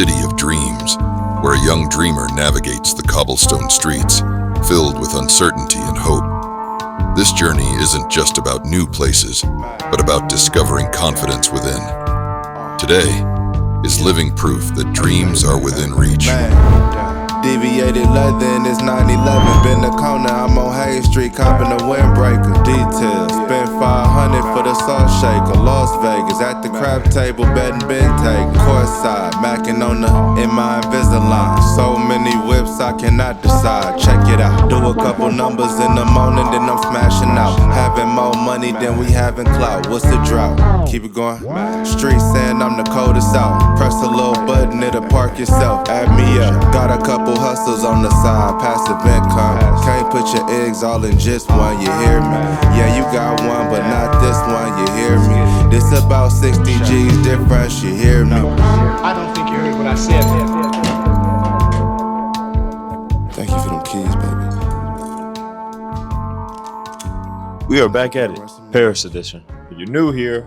city of dreams, where a young dreamer navigates the cobblestone streets, filled with uncertainty and hope. This journey isn't just about new places, but about discovering confidence within. Today is living proof that dreams are within reach. Deviated leather in this 911. Been the corner, I'm on Hayes Street, copping a windbreaker. Details, spent 500 for the salt shaker. Las Vegas, at the crab table, betting bentay. Courtside, macking on the in my Invisalign. So many whips, I cannot decide. Check it out. Do a couple numbers in the morning, then I'm smashing out. Having more money than we having clout. What's the drought? Keep it going. Street saying I'm the coldest out. Press a little button, it'll park yourself. Add me up. Got a couple hustles on the side, passive income. Can't put your eggs all in just one, you hear me? Yeah, you got one, but not this one, you hear me? This about 60 G's difference, you hear me? I don't think you heard what I said. Thank you for them keys, baby. We are back at it, Paris edition. If you're new here,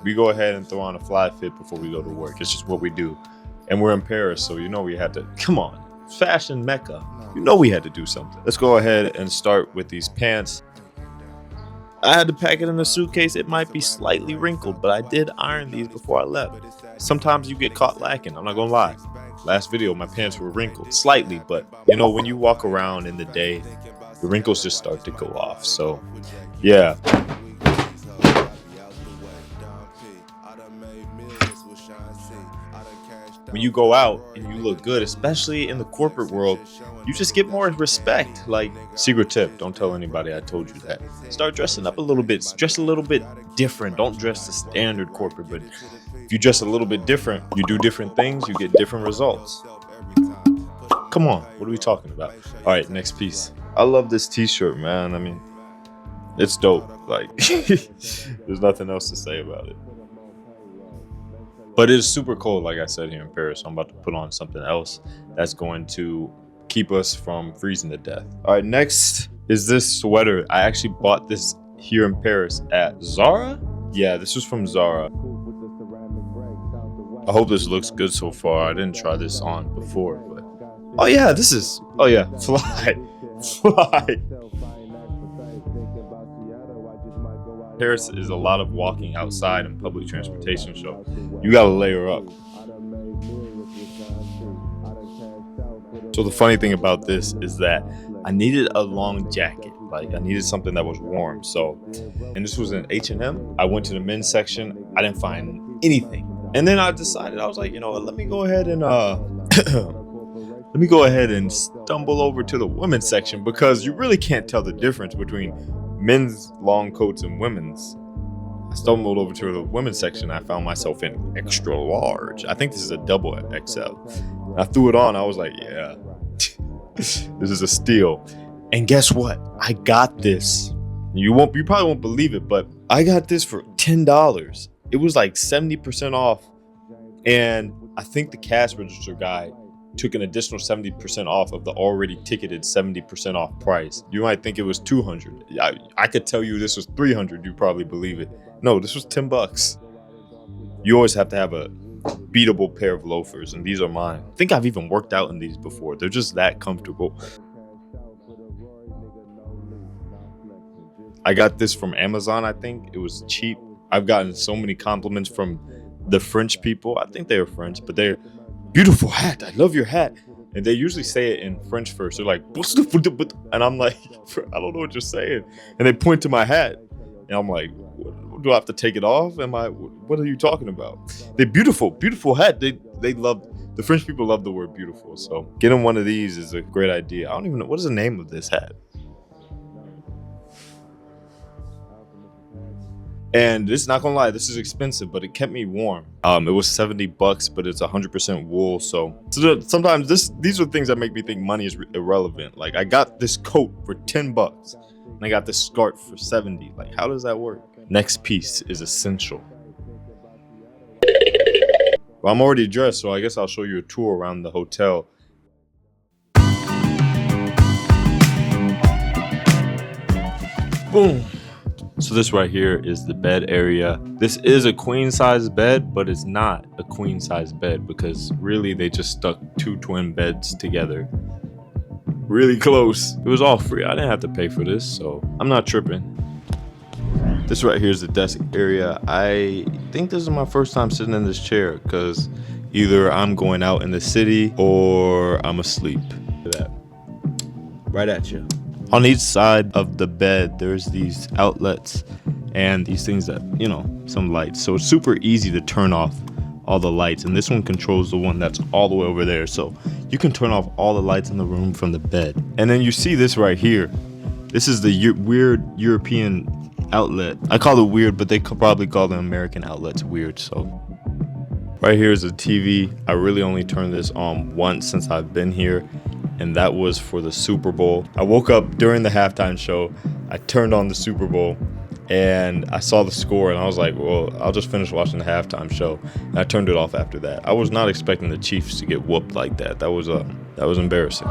we go ahead and throw on a fly fit before we go to work. It's just what we do. And we're in Paris, so you know we had to, come on, fashion mecca. You know we had to do something. Let's go ahead and start with these pants. I had to pack it in a suitcase. It might be slightly wrinkled, but I did iron these before I left. Sometimes you get caught lacking, I'm not gonna lie. Last video, my pants were wrinkled slightly, but you know, when you walk around in the day, the wrinkles just start to go off. So yeah. When you go out and you look good, especially in the corporate world, you just get more respect. Like, secret tip, don't tell anybody I told you that. Start dressing up a little bit, dress a little bit different. Don't dress the standard corporate, but if you dress a little bit different, you do different things, you get different results. Come on, what are we talking about? All right, next piece. I love this t-shirt, man. I mean, it's dope. Like, there's nothing else to say about it. But it is super cold, like I said, here in Paris. So I'm about to put on something else that's going to keep us from freezing to death. All right, next is this sweater. I actually bought this here in Paris at Zara. Yeah, this was from Zara. I hope this looks good so far. I didn't try this on before, but oh yeah, fly. Paris is a lot of walking outside and public transportation, so you gotta layer up. So the funny thing about this is that I needed a long jacket. Like, I needed something that was warm. So, and this was in H&M. I went to the men's section. I didn't find anything. And then I decided, I was like, you know what, let me go ahead and stumble over to the women's section, because you really can't tell the difference between men's long coats and women's. I stumbled over to the women's section. I found myself in extra large. I think this is a double XL. I threw it on. I was like, yeah, this is a steal. And guess what? I got this. You probably won't believe it, but I got this for $10. It was like 70% off. And I think the cash register guy took an additional 70% off of the already ticketed 70% off price. You might think it was $200. I could tell you this was $300. You probably believe it. No, this was $10. You always have to have a beatable pair of loafers, and these are mine. I think I've even worked out in these before. They're just that comfortable. I got this from Amazon. I think it was cheap. I've gotten so many compliments from the French people. I think they're French, but they're beautiful hat. I love your hat. And they usually say it in French first. They're like, and I'm like, I don't know what you're saying. And they point to my hat, and I'm like, do I have to take it off? What are you talking about? They're beautiful hat. The French people love the word beautiful. So getting one of these is a great idea. I don't even know, what is the name of this hat? And this, not gonna lie, this is expensive, but it kept me warm. It was $70, but it's 100% wool. So sometimes these are things that make me think money is irrelevant. Like, I got this coat for $10, and I got this scarf for $70. Like, how does that work? Next piece is essential. Well, I'm already dressed, so I guess I'll show you a tour around the hotel. Boom. So this right here is the bed area. This is a queen size bed, but it's not a queen size bed because really they just stuck 2 twin beds together. Really close. It was all free. I didn't have to pay for this, so I'm not tripping. This right here is the desk area. I think this is my first time sitting in this chair because either I'm going out in the city or I'm asleep. Look at that. Right at you. On each side of the bed, there's these outlets and these things that, you know, some lights. So it's super easy to turn off all the lights. And this one controls the one that's all the way over there. So you can turn off all the lights in the room from the bed. And then you see this right here. This is the weird European outlet. I call it weird, but they could probably call the American outlets weird. So right here is a TV. I really only turned this on once since I've been here, and that was for the Super Bowl. I woke up during the halftime show. I turned on the Super Bowl and I saw the score and I was like, well, I'll just finish watching the halftime show. And I turned it off after that. I was not expecting the Chiefs to get whooped like that. That was embarrassing.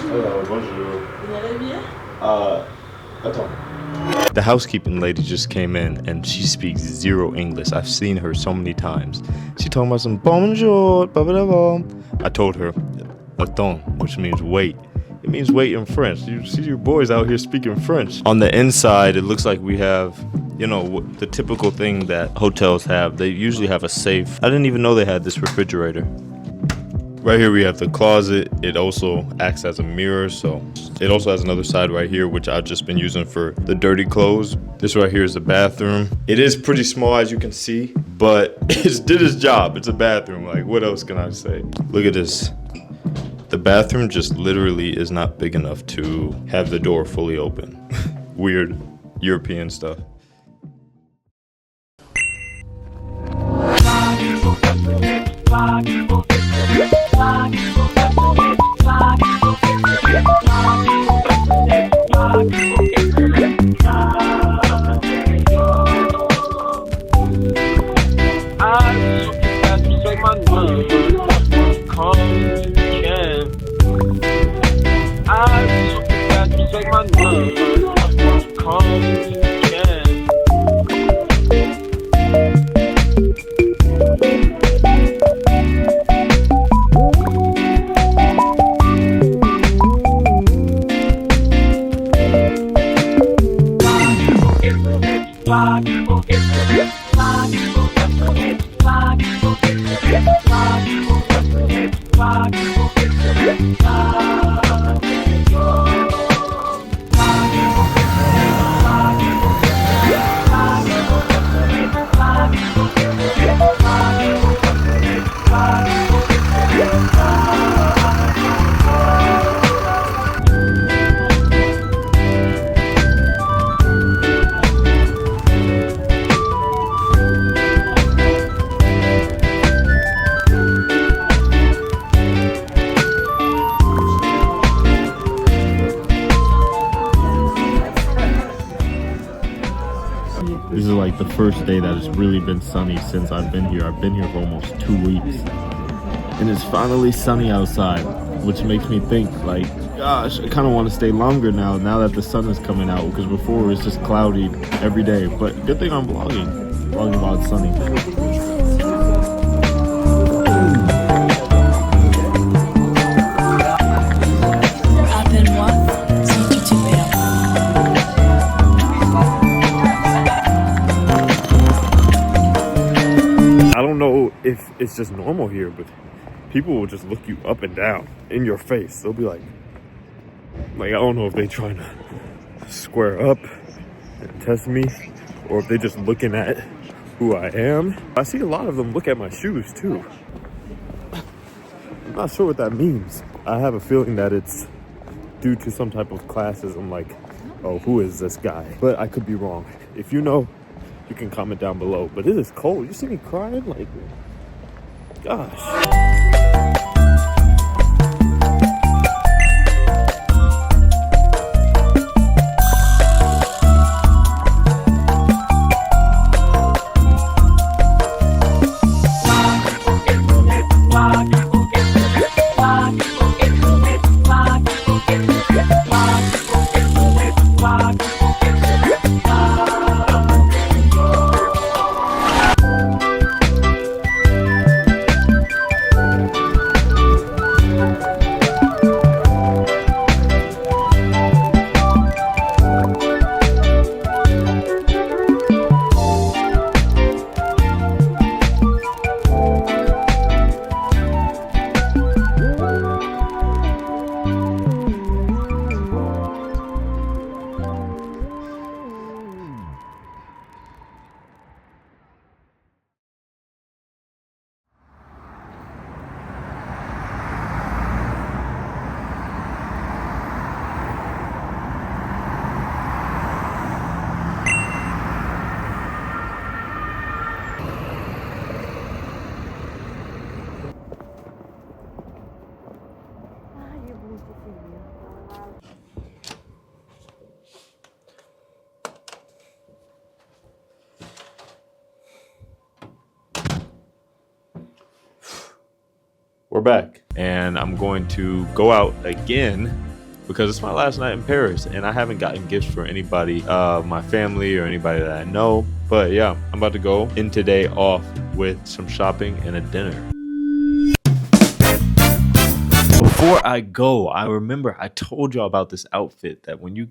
Hello, bonjour. Vous allez bien? Attends. The housekeeping lady just came in and she speaks zero English. I've seen her so many times. She talking about some bonjour, blah, blah, blah. I told her, attends, which means wait. It means wait in French. You see your boys out here speaking French. On the inside, it looks like we have, you know, the typical thing that hotels have. They usually have a safe. I didn't even know they had this refrigerator. Right here we have the closet. It also acts as a mirror, so it also has another side right here, which I've just been using for the dirty clothes. This right here is the bathroom. It is pretty small, as you can see, but it did its job. It's a bathroom. Like, what else can I say? Look at this. The bathroom just literally is not big enough to have the door fully open. Weird European stuff. This is like the first day that it's really been sunny since I've been here. I've been here for almost 2 weeks. And it's finally sunny outside, which makes me think like, gosh, I kind of want to stay longer now that the sun is coming out, because before it was just cloudy every day. But good thing I'm vlogging while it's sunny. I don't know if it's just normal here, but people will just look you up and down in your face. They'll be like I don't know if they trying to square up and test me, or if they're just looking at who I am. I see a lot of them look at my shoes too. I'm not sure what that means. I have a feeling that it's due to some type of classism, like, oh, who is this guy? But I could be wrong. If you know, you can comment down below. But it is cold. You see me crying? Like, gosh. We're back, and I'm going to go out again because it's my last night in Paris, and I haven't gotten gifts for anybody, my family or anybody that I know. But yeah, I'm about to go in today off with some shopping and a dinner. Before I go, I remember I told y'all about this outfit that when you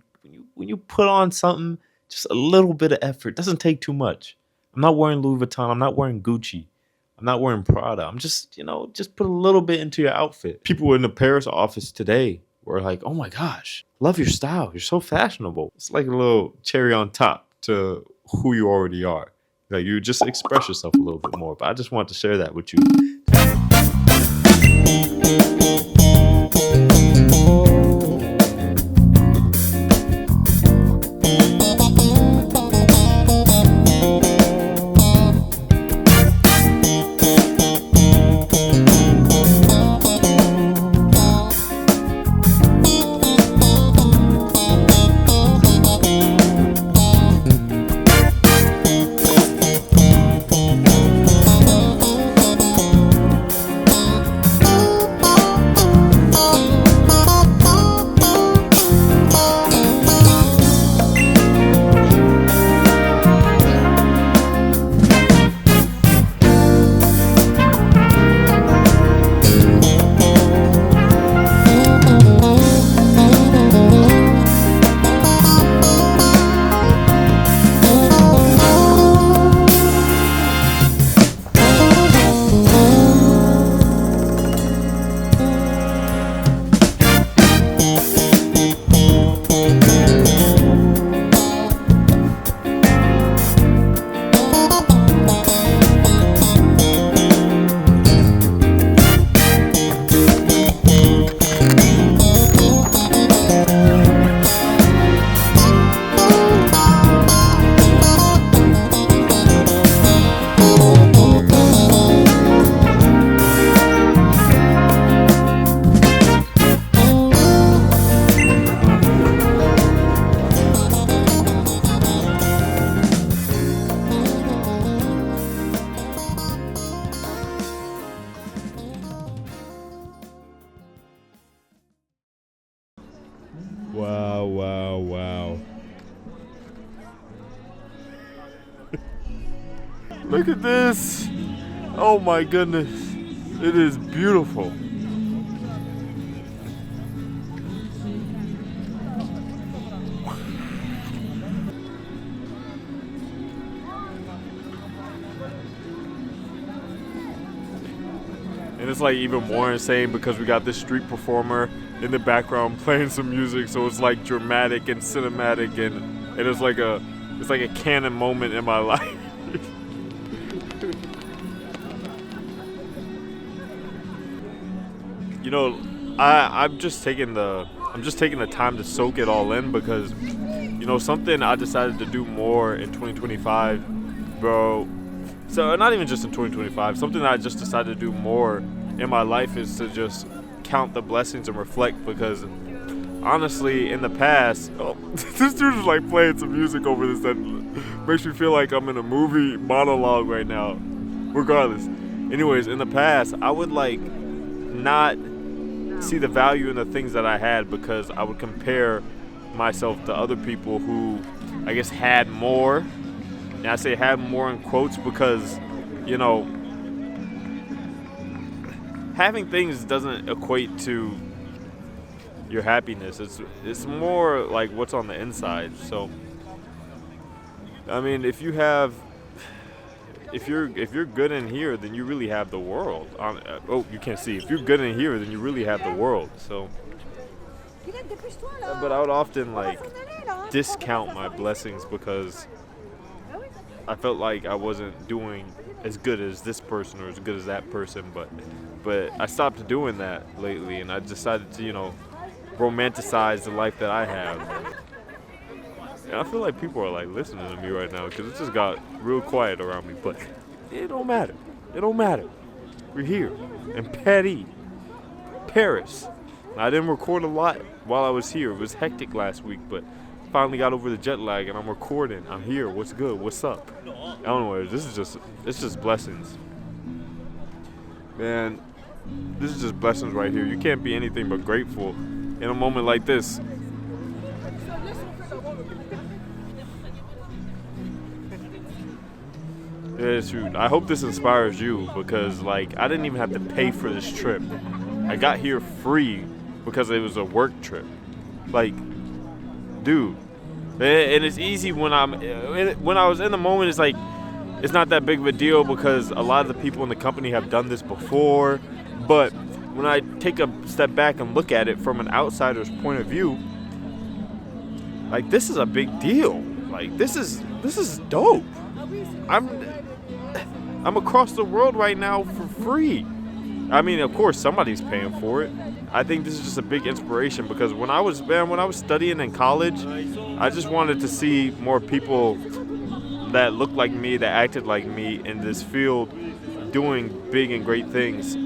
put on something, just a little bit of effort, doesn't take too much. I'm not wearing Louis Vuitton. I'm not wearing Gucci. I'm not wearing Prada. I'm just, just put a little bit into your outfit. People in the Paris office today were like, oh my gosh, love your style. You're so fashionable. It's like a little cherry on top to who you already are. Like, you just express yourself a little bit more. But I just want to share that with you. Wow. Look at this. Oh my goodness. It is beautiful. And it's like even more insane because we got this street performer in the background playing some music, so it's like dramatic and cinematic, and it's like a canon moment in my life. I'm just taking the time to soak it all in because something I decided to do more in 2025, bro. So not even just in 2025, something that I just decided to do more in my life is to just count the blessings and reflect, because honestly in the past, this dude is like playing some music over this that makes me feel like I'm in a movie monologue right now. Regardless, anyways, in the past I would like not see the value in the things that I had because I would compare myself to other people who I guess had more. And I say had more in quotes because having things doesn't equate to your happiness. It's more like what's on the inside. So I mean, if you're good in here, then you really have the world. You can't see. If you're good in here, then you really have the world. So but I would often like discount my blessings because I felt like I wasn't doing as good as this person or as good as that person, but I stopped doing that lately, and I decided to, romanticize the life that I have. And I feel like people are like listening to me right now because it just got real quiet around me, but it don't matter. It don't matter. We're here in Paris. I didn't record a lot while I was here. It was hectic last week, but finally got over the jet lag and I'm recording. I'm here. What's good? What's up? I don't know. It's just blessings. Man, This is just blessings right here. You can't be anything but grateful in a moment like this. Yeah, shoot. I hope this inspires you because, like, I didn't even have to pay for this trip. I got here free because it was a work trip. Like, dude. And it's easy when I was in the moment. It's like it's not that big of a deal because a lot of the people in the company have done this before. But when I take a step back and look at it from an outsider's point of view, like, this is a big deal. Like, this is dope. I'm across the world right now for free. I mean, of course, somebody's paying for it. I think this is just a big inspiration because when I was studying in college, I just wanted to see more people that looked like me, that acted like me in this field, doing big and great things.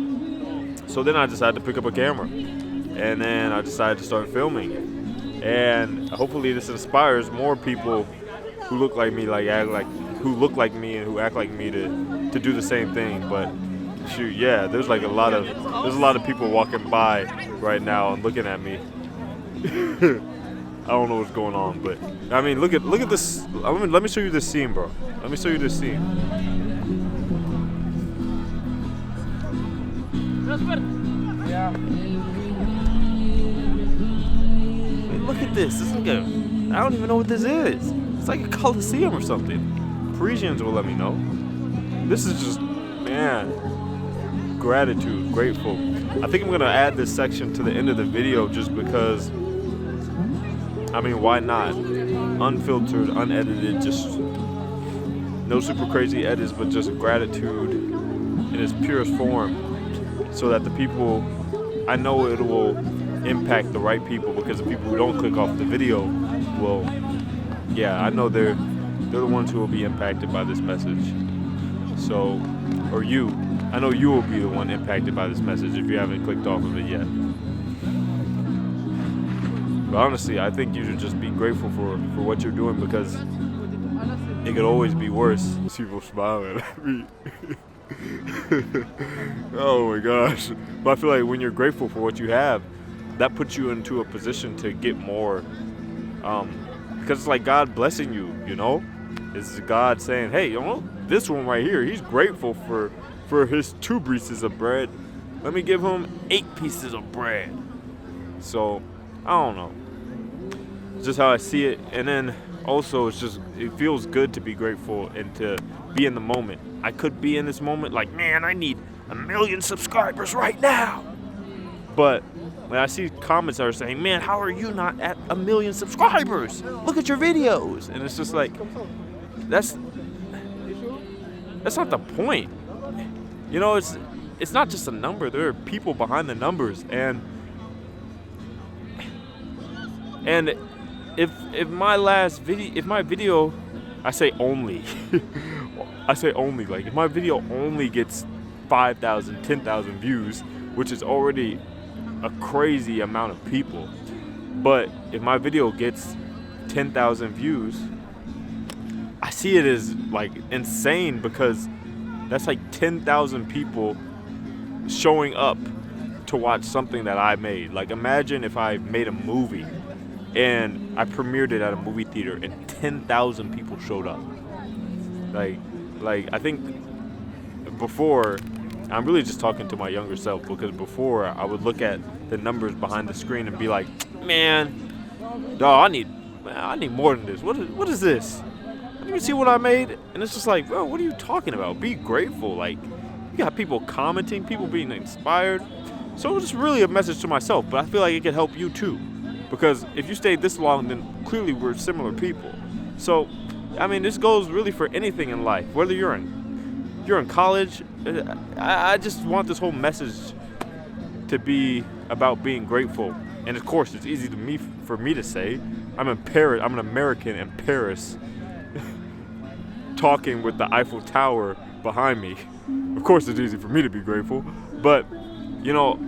So then I decided to pick up a camera, and then I decided to start filming it. And hopefully, this inspires more people who look like me, who look like me and who act like me to do the same thing. But shoot, yeah, there's a lot of people walking by right now and looking at me. I don't know what's going on, but I mean, look at this. Let me show you this scene, bro. Let me show you this scene. Look at this. This is like I don't even know what this is. It's like a Coliseum or something. Parisians will let me know. This is just, man, gratitude, grateful. I think I'm gonna add this section to the end of the video just because, I mean, why not? Unfiltered, unedited, just no super crazy edits, but just gratitude in its purest form, so that the people, I know it will impact the right people, because the people who don't click off the video will, yeah, I know they're the ones who will be impacted by this message. So, or you, I know you will be the one impacted by this message if you haven't clicked off of it yet. But honestly, I think you should just be grateful for what you're doing, because it could always be worse. People smiling at me. Oh my gosh. But I feel like when you're grateful for what you have, that puts you into a position to get more. Because it's like God blessing you, you know? It's God saying, hey, you know, this one right here, he's grateful for his 2 pieces of bread. Let me give him 8 pieces of bread. So, I don't know. It's just how I see it. And then also, it feels good to be grateful and to be in the moment. I could be in this moment like, man, I need 1 million subscribers right now. But when I see comments that are saying, man, how are you not at 1 million subscribers? Look at your videos. And it's just like, that's not the point. You know, it's not just a number. There are people behind the numbers. And if my video, I say only, like if my video only gets 5,000, 10,000 views, which is already a crazy amount of people, but if my video gets 10,000 views, I see it as like insane, because that's like 10,000 people showing up to watch something that I made. Like, imagine if I made a movie and I premiered it at a movie theater and 10,000 people showed up. Like I think before, I'm really just talking to my younger self, because before I would look at the numbers behind the screen and be like, man, dawg, I need more than this. What is this? You can see what I made, and it's just like, bro, what are you talking about? Be grateful. Like, you got people commenting, people being inspired. So it was just really a message to myself, but I feel like it could help you too, because if you stayed this long, then clearly we're similar people. So, I mean, this goes really for anything in life, whether you're in college. I just want this whole message to be about being grateful. And of course, it's easy for me to say. I'm in Paris. I'm an American in Paris, talking with the Eiffel Tower behind me. Of course, it's easy for me to be grateful. But, you know,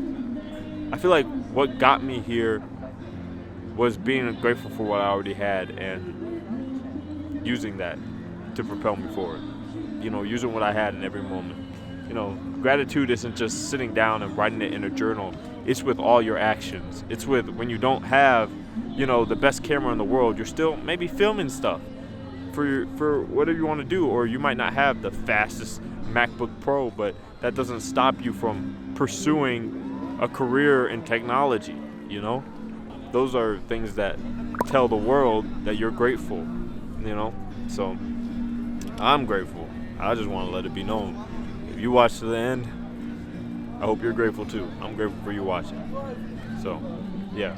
I feel like what got me here was being grateful for what I already had and using that to propel me forward. You know, using what I had in every moment. You know, gratitude isn't just sitting down and writing it in a journal. It's with all your actions. It's with when you don't have, you know, the best camera in the world, you're still maybe filming stuff for whatever you want to do, or you might not have the fastest MacBook Pro, but that doesn't stop you from pursuing a career in technology, you know? Those are things that tell the world that you're grateful, you know? So I'm grateful. I just want to let it be known. If you watch to the end, I hope you're grateful too. I'm grateful for you watching. So, yeah.